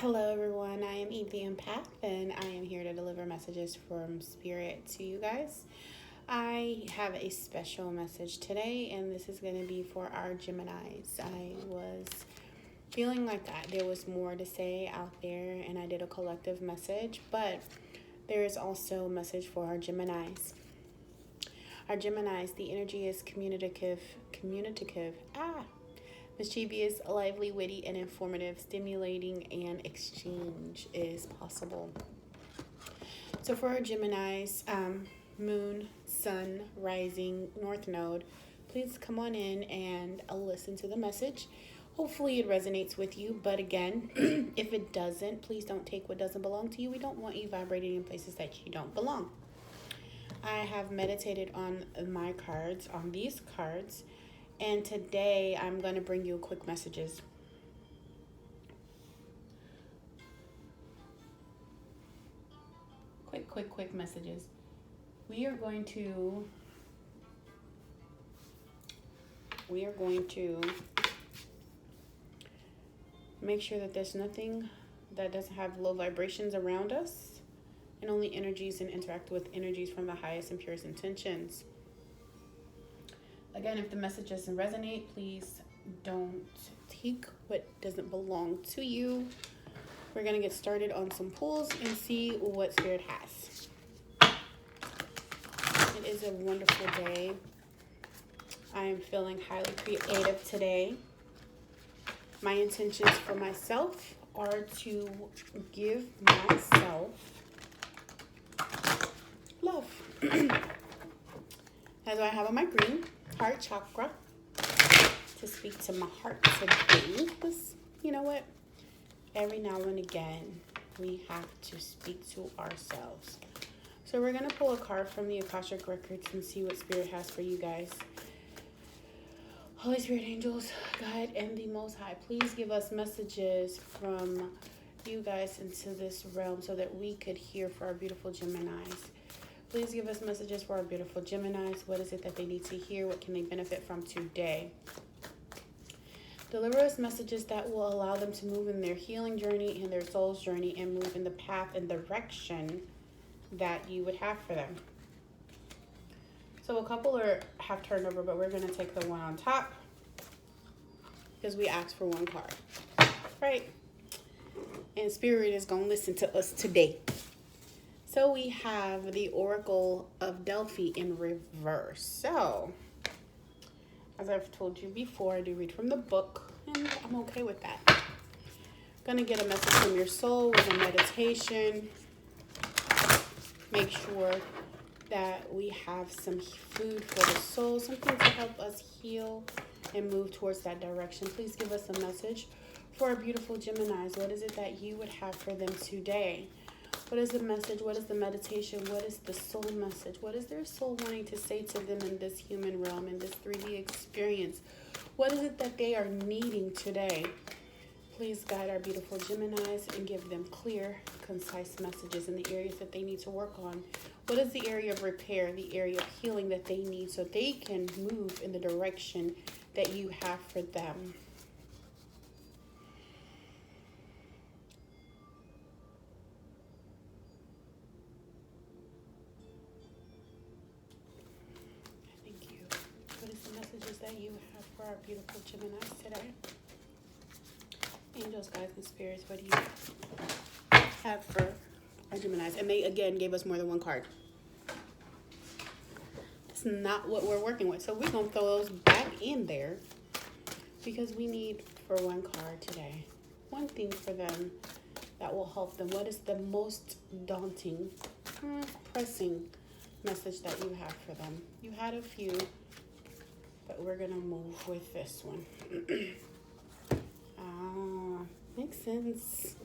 Hello everyone, I am the Empath and I am here to deliver messages from Spirit to you guys. I have a special message today and this is going to be for our Geminis. I was feeling like there was more to say out there and I did a collective message, but there is also a message for our Geminis. Our Geminis, the energy is communicative, mischievous, lively, witty, and informative, stimulating, and exchange is possible. So for our Geminis, Moon, Sun, Rising, North Node, please come on in and listen to the message. Hopefully it resonates with you, but again, if it doesn't, please don't take what doesn't belong to you. We don't want you vibrating in places that you don't belong. I have meditated on my cards, on these cards, and today I'm going to bring you quick messages. Quick messages. We are going to make sure that there's nothing that doesn't have low vibrations around us, and only energies and interact with energies from the highest and purest intentions. Again, if the message doesn't resonate, please don't take what doesn't belong to you. We're going to get started on some pulls and see what Spirit has. It is a wonderful day. I am feeling highly creative today. My intentions for myself are to give myself love. That's what I have on my green heart chakra to speak to my heart today. Because you know what? Every now and again, we have to speak to ourselves. So we're going to pull a card from the AKASHIC records and see what Spirit has for you guys. Holy Spirit, angels, God, and the Most High, please give us messages from you guys into this realm so that we could hear for our beautiful Geminis. Please give us messages for our beautiful Geminis. What is it that they need to hear? What can they benefit from today? Deliver us messages that will allow them to move in their healing journey and their soul's journey and move in the path and direction that you would have for them. So a couple have turned over, but we're going to take the one on top because we asked for one card, right? And Spirit is going to listen to us today. So we have the Oracle of Delphi in reverse. So, as I've told you before, I do read from the book, and I'm okay with that. Gonna get a message from your soul with a meditation. Make sure that we have some food for the soul, something to help us heal and move towards that direction. Please give us a message for our beautiful Geminis. What is it that you would have for them today? What is the message? What is the meditation? What is the soul message? What is their soul wanting to say to them in this human realm, in this 3D experience? What is it that they are needing today? Please guide our beautiful Geminis and give them clear, concise messages in the areas that they need to work on. What is the area of repair, the area of healing that they need so they can move in the direction that you have for them? That you have for our beautiful Geminis today. Angels, guides, and spirits, what do you have for our Geminis? And they again gave us more than one card. That's not what we're working with. So we're going to throw those back in there because we need for one card today. One thing for them that will help them. What is the most daunting, pressing message that you have for them? You had a few, but we're going to move with this one. Makes sense.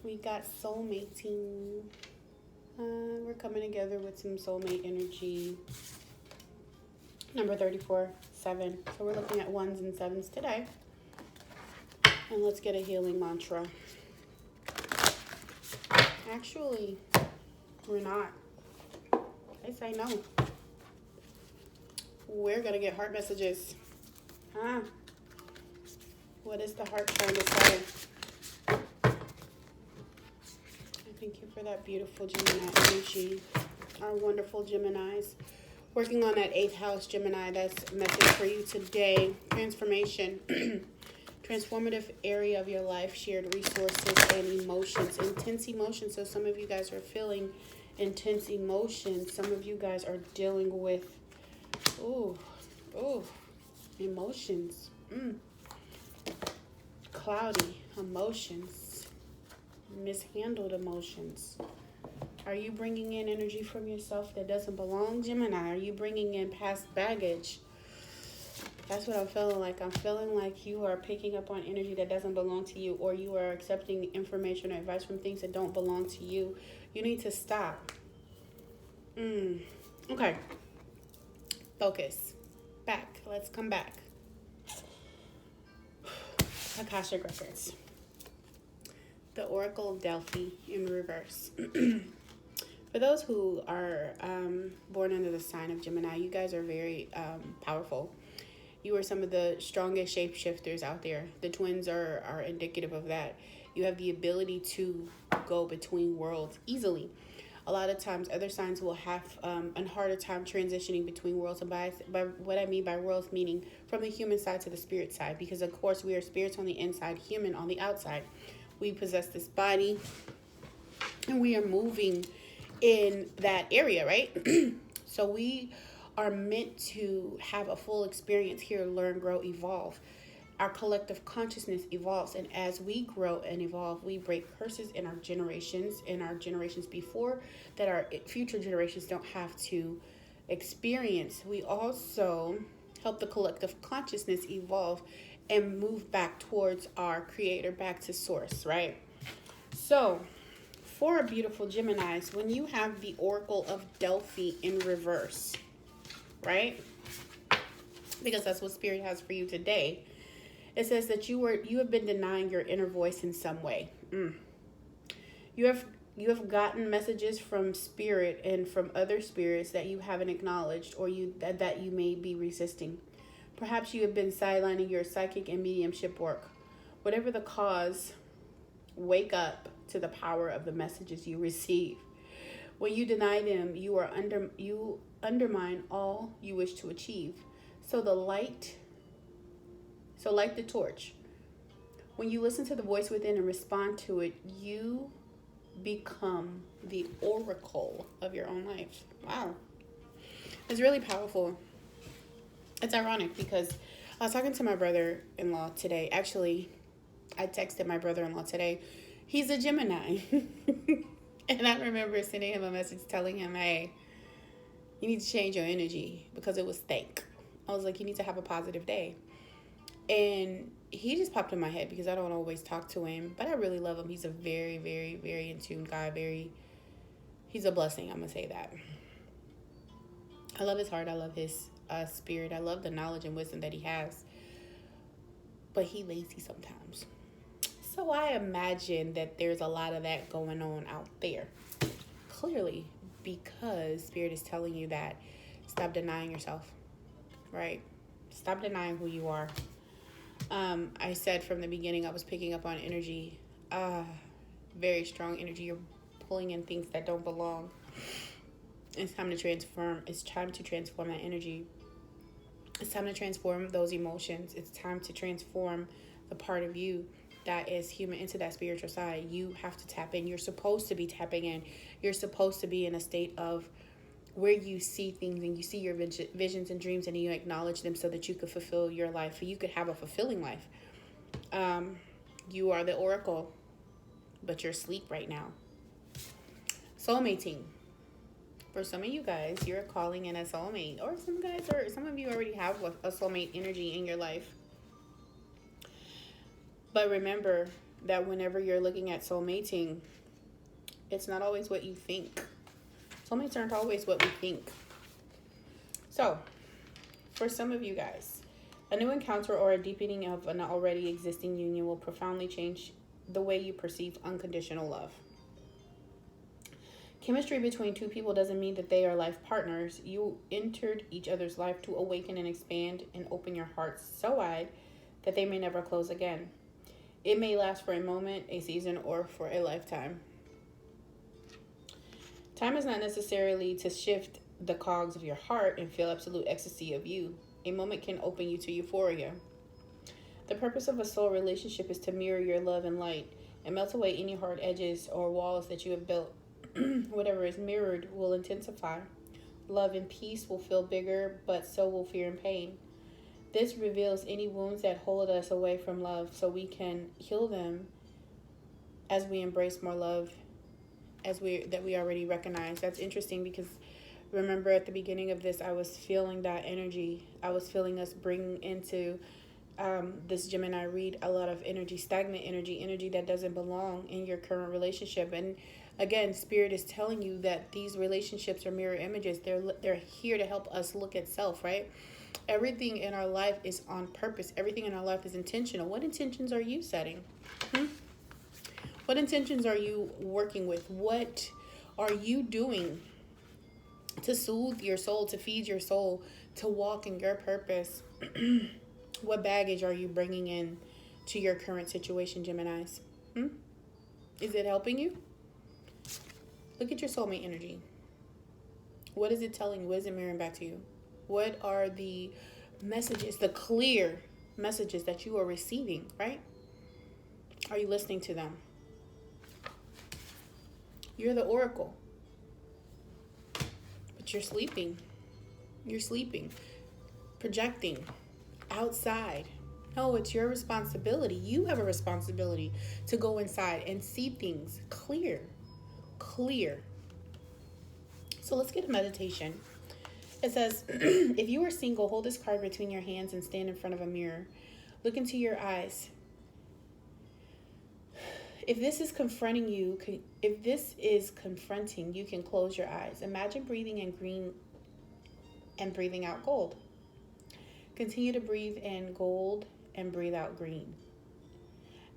We got soulmating. We're coming together with some soulmate energy. Number 34, 7. So we're looking at 1s and 7s today. And let's get a healing mantra. Actually, we're not. I say no. We're going to get heart messages. What is the heart trying to say? Thank you for that beautiful Gemini energy. Our wonderful Geminis. Working on that 8th house, Gemini. That's a message for you today. Transformation. Transformative area of your life. Shared resources and emotions. Intense emotions. So some of you guys are feeling intense emotions. Some of you guys are dealing with, emotions. Cloudy emotions. Mishandled emotions. Are you bringing in energy from yourself that doesn't belong, Gemini? Are you bringing in past baggage? That's what I'm feeling like. I'm feeling like you are picking up on energy that doesn't belong to you, or you are accepting information or advice from things that don't belong to you. You need to stop. Okay. Focus. Back. Let's come back. AKASHIC records. The Oracle of Delphi in reverse. For those who are born under the sign of Gemini, you guys are very powerful. You are some of the strongest shapeshifters out there. The twins are indicative of that. You have the ability to go between worlds easily. A lot of times, other signs will have a harder time transitioning between worlds. And by what I mean by worlds, meaning from the human side to the spirit side. Because, of course, we are spirits on the inside, human on the outside. We possess this body, and we are moving in that area, right? So we are meant to have a full experience here, learn, grow, evolve. Our collective consciousness evolves, and as we grow and evolve, we break curses in our generations and our generations before that our future generations don't have to experience. We also help the collective consciousness evolve and move back towards our creator, back to source, right? So for a beautiful Geminis, when you have the Oracle of Delphi in reverse, right? Because that's what Spirit has for you today. It says that you have been denying your inner voice in some way. You have gotten messages from Spirit and from other spirits that you haven't acknowledged, or that you may be resisting. Perhaps you have been sidelining your psychic and mediumship work. Whatever the cause, wake up to the power of the messages you receive. When you deny them, you undermine all you wish to achieve. So light the torch. When you listen to the voice within and respond to it, you become the oracle of your own life. Wow. It's really powerful. It's ironic because I was talking to my brother-in-law today. Actually, I texted my brother-in-law today. He's a Gemini. And I remember sending him a message telling him, hey, you need to change your energy because it was stank. I was like, you need to have a positive day. And he just popped in my head because I don't always talk to him, but I really love him. He's a very, very, very in tune guy. He's a blessing. I'm going to say that. I love his heart. I love his spirit. I love the knowledge and wisdom that he has. But he lazy sometimes. So I imagine that there's a lot of that going on out there. Clearly, because Spirit is telling you that stop denying yourself, right? Stop denying who you are. I said from the beginning I was picking up on energy, very strong energy. You're pulling in things that don't belong. It's time to transform. It's time to transform that energy. It's time to transform those emotions. It's time to transform the part of you that is human into that spiritual side. You have to tap in. You're supposed to be tapping in. You're supposed to be in a state of where you see things and you see your visions and dreams and you acknowledge them so that you could fulfill your life, so you could have a fulfilling life. You are the oracle, but you're asleep right now. Soulmating. For some of you guys, you're calling in a soulmate, or some of you already have a soulmate energy in your life. But remember that whenever you're looking at soulmating, it's not always what you think. Soulmates aren't always what we think. So, for some of you guys, a new encounter or a deepening of an already existing union will profoundly change the way you perceive unconditional love. Chemistry between two people doesn't mean that they are life partners. You entered each other's life to awaken and expand and open your hearts so wide that they may never close again. It may last for a moment, a season, or for a lifetime. Time is not necessarily to shift the cogs of your heart and feel absolute ecstasy of you. A moment can open you to euphoria. The purpose of a soul relationship is to mirror your love and light and melt away any hard edges or walls that you have built. Whatever is mirrored will intensify. Love and peace will feel bigger, but so will fear and pain. This reveals any wounds that hold us away from love so we can heal them as we embrace more love that we already recognize. That's interesting because remember at the beginning of this, I was feeling that energy. I was feeling us bring into this Gemini read a lot of energy, stagnant energy that doesn't belong in your current relationship. And again, Spirit is telling you that these relationships are mirror images. They're here to help us look at self, right? Everything in our life is on purpose. Everything in our life is intentional. What intentions are you setting? What intentions are you working with? What are you doing to soothe your soul, to feed your soul, to walk in your purpose? What baggage are you bringing in to your current situation, Geminis? Is it helping you? Look at your soulmate energy. What is it telling you? What is it mirroring back to you? What are the messages, the clear messages that you are receiving, right? Are you listening to them? You're the oracle. But you're sleeping. You're sleeping. Projecting. Outside. No, it's your responsibility. You have a responsibility to go inside and see things clear. Clear. So let's get a meditation. It says, if you are single, hold this card between your hands and stand in front of a mirror. Look into your eyes. If this is confronting, you can close your eyes. Imagine breathing in green and breathing out gold. Continue to breathe in gold and breathe out green.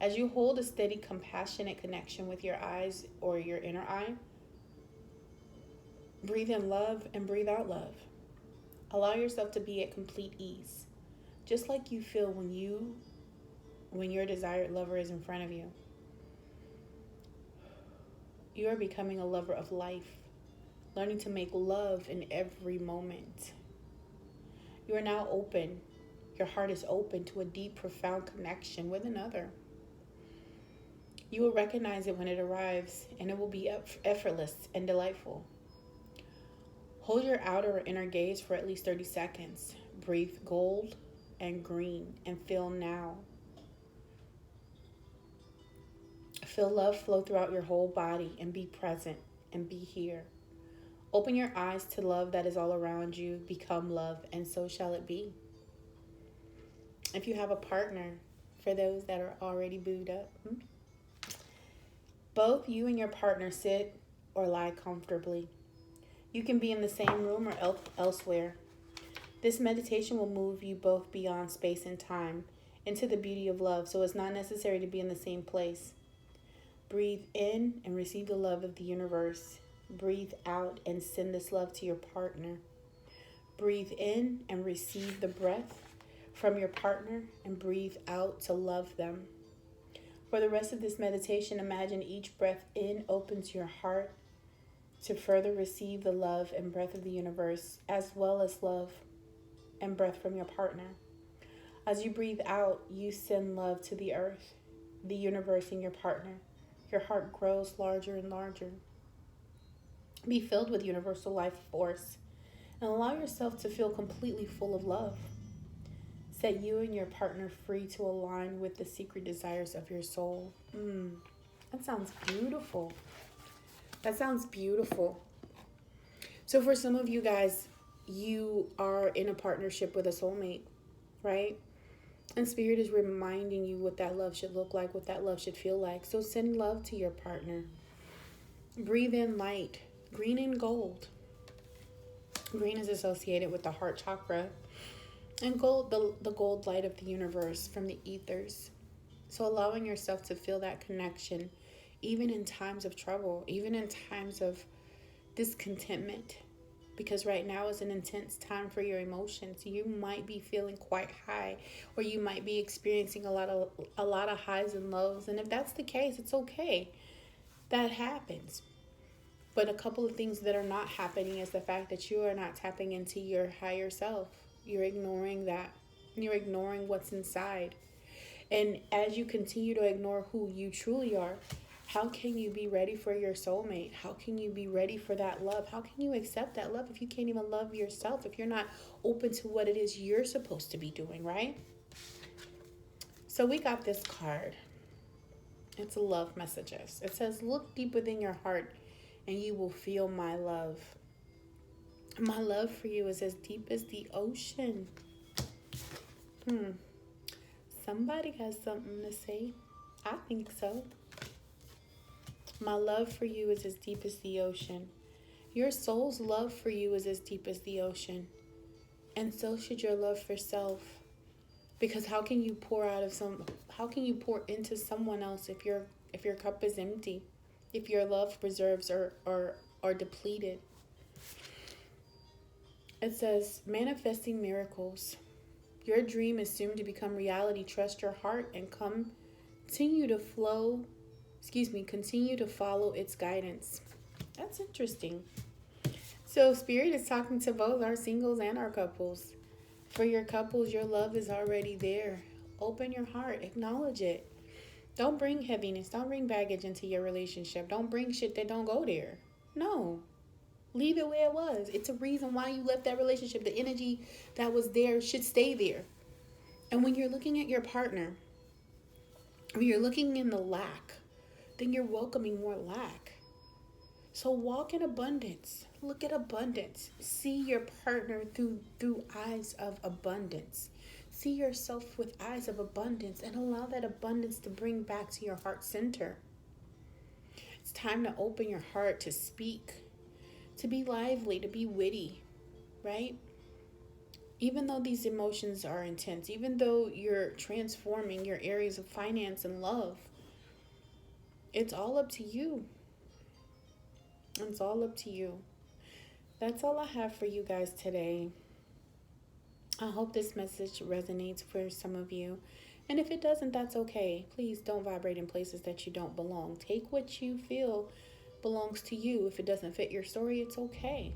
As you hold a steady, compassionate connection with your eyes or your inner eye, breathe in love and breathe out love. Allow yourself to be at complete ease, just like you feel when your desired lover is in front of you. You are becoming a lover of life, learning to make love in every moment. You are now open. Your heart is open to a deep, profound connection with another. You will recognize it when it arrives, and it will be effortless and delightful. Hold your outer or inner gaze for at least 30 seconds. Breathe gold and green and feel now. Feel love flow throughout your whole body and be present and be here. Open your eyes to love that is all around you. Become love, and so shall it be. If you have a partner, for those that are already booed up, both you and your partner sit or lie comfortably. You can be in the same room or elsewhere. This meditation will move you both beyond space and time into the beauty of love, so it's not necessary to be in the same place. Breathe in and receive the love of the universe. Breathe out and send this love to your partner. Breathe in and receive the breath from your partner and breathe out to love them. For the rest of this meditation, imagine each breath in opens your heart to further receive the love and breath of the universe, as well as love and breath from your partner. As you breathe out, you send love to the earth, the universe, and your partner. Your heart grows larger and larger. Be filled with universal life force and allow yourself to feel completely full of love. Set you and your partner free to align with the secret desires of your soul. That sounds beautiful. That sounds beautiful. So for some of you guys, you are in a partnership with a soulmate, right? And Spirit is reminding you what that love should look like, what that love should feel like. So send love to your partner. Breathe in light, green and gold. Green is associated with the heart chakra. And gold, the gold light of the universe from the ethers. So allowing yourself to feel that connection, even in times of trouble, even in times of discontentment. Because right now is an intense time for your emotions. You might be feeling quite high, or you might be experiencing a lot of highs and lows. And if that's the case, it's okay. That happens. But a couple of things that are not happening is the fact that you are not tapping into your higher self. You're ignoring that. You're ignoring what's inside. And as you continue to ignore who you truly are, how can you be ready for your soulmate? How can you be ready for that love? How can you accept that love if you can't even love yourself, if you're not open to what it is you're supposed to be doing, right? So we got this card. It's a love messages. It says, look deep within your heart and you will feel my love. My love for you is as deep as the ocean. Somebody has something to say. I think so. My love for you is as deep as the ocean. Your soul's love for you is as deep as the ocean. And so should your love for self. Because how can you pour into someone else if your cup is empty? If your love reserves are depleted? It says, manifesting miracles. Your dream is soon to become reality. Trust your heart and continue to follow its guidance. That's interesting. So Spirit is talking to both our singles and our couples. For your couples, your love is already there. Open your heart. Acknowledge it. Don't bring heaviness. Don't bring baggage into your relationship. Don't bring shit that don't go there. No. Leave it where it was. It's a reason why you left that relationship. The energy that was there should stay there. And when you're looking at your partner, when you're looking in the lack, then you're welcoming more lack. So walk in abundance. Look at abundance. See your partner through eyes of abundance. See yourself with eyes of abundance and allow that abundance to bring back to your heart center. It's time to open your heart to speak, to be lively, to be witty, right? Even though these emotions are intense, even though you're transforming your areas of finance and love, it's all up to you. It's all up to you. That's all I have for you guys today. I hope this message resonates for some of you. And if it doesn't, that's okay. Please don't vibrate in places that you don't belong. Take what you feel belongs to you. If it doesn't fit your story, it's okay.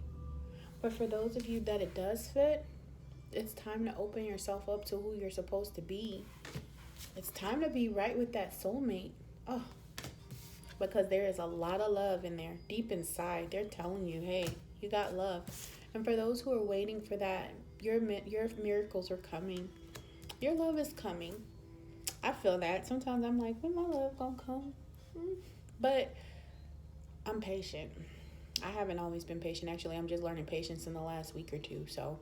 But for those of you that it does fit, it's time to open yourself up to who you're supposed to be. It's time to be right with that soulmate. Oh, because there is a lot of love in there. Deep inside, they're telling you, hey, you got love. And for those who are waiting for that, your miracles are coming. Your love is coming. I feel that. Sometimes I'm like, when my love gonna come? But I'm patient. I haven't always been patient. Actually, I'm just learning patience in the last week or two. So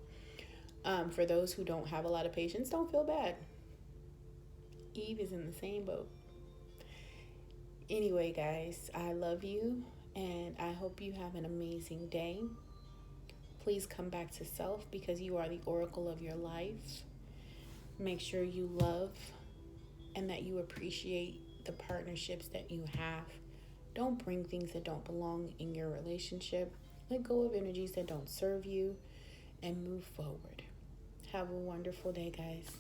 for those who don't have a lot of patience, don't feel bad. Eve is in the same boat. Anyway, guys, I love you, and I hope you have an amazing day. Please come back to self because you are the oracle of your life. Make sure you love and that you appreciate the partnerships that you have. Don't bring things that don't belong in your relationship. Let go of energies that don't serve you and move forward. Have a wonderful day, guys.